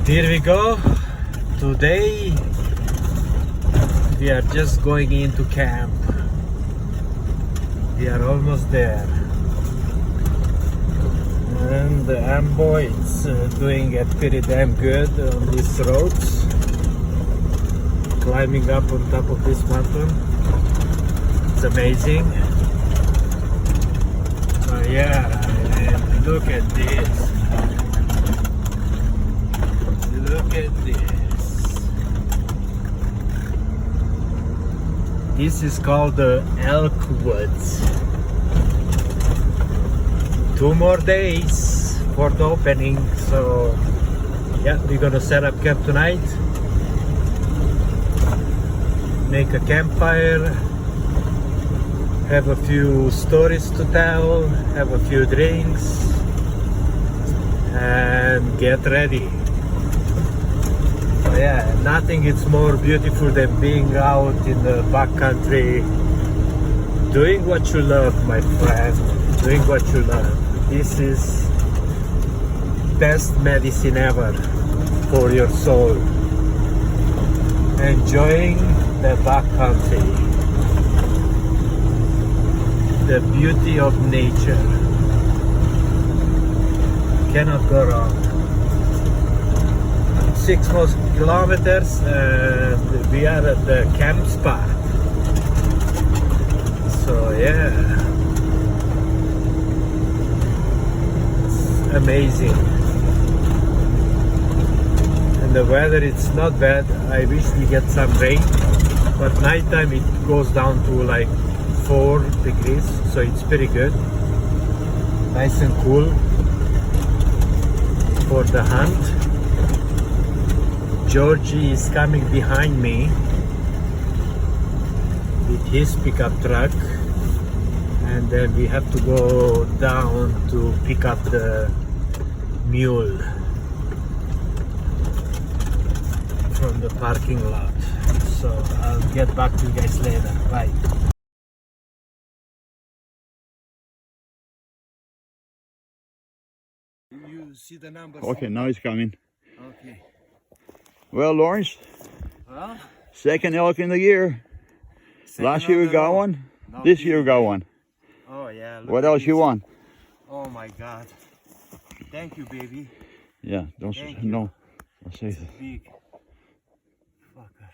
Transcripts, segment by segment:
Here we go. Today we are just going into camp. We are almost there. And the Ambo is doing it pretty damn good on these roads. Climbing up on top of this mountain. It's amazing. Oh yeah, and look at this. Look at this. This is called the Elk Woods. 2 more days for the opening, so yeah, we're gonna set up camp tonight. Make a campfire, have a few stories to tell, have a few drinks, and get ready. So yeah, nothing is more beautiful than being out in the backcountry, doing what you love, my friend, doing what you love. This is best medicine ever for your soul. Enjoying the backcountry, the beauty of nature. Cannot go wrong. 6 more kilometers and we are at the camp spot. So yeah, it's amazing. And the weather, it's not bad. I wish we get some rain, but nighttime it goes down to like 4 degrees, so it's pretty good. Nice and cool for the hunt. Georgie is coming behind me with his pickup truck, and then we have to go down to pick up the mule from the parking lot. So I'll get back to you guys later. Bye. You see the numbers? Okay, now it's coming. Okay. Well, Lawrence, Well, second elk in the year. Last year we got one. This year we got one. Oh yeah. What else you want? Oh my God. Thank you, baby. Yeah, don't say no. I'll say that. Big fucker.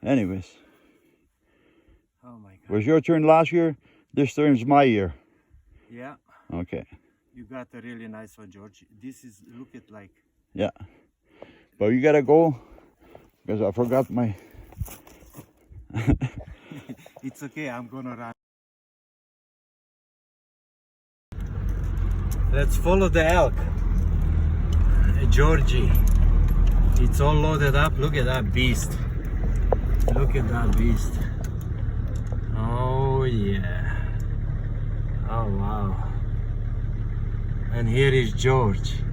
Anyways, Oh my God. was your turn last year? This turn's my year. Yeah. Okay. You got a really nice one, George. This is, look at like. Yeah. But you gotta go because I forgot my. It's okay, I'm gonna run. Let's follow the elk. Georgie. It's all loaded up. Look at that beast. Look at that beast. Oh yeah. Oh wow. And here is George.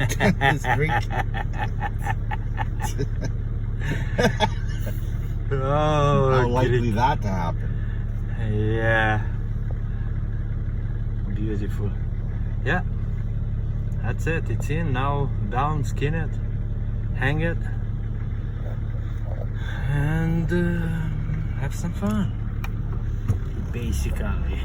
It's great. Oh, How likely that to happen? Yeah. Beautiful. Yeah. That's it. It's in now. Down, skin it, hang it, and have some fun. Basically.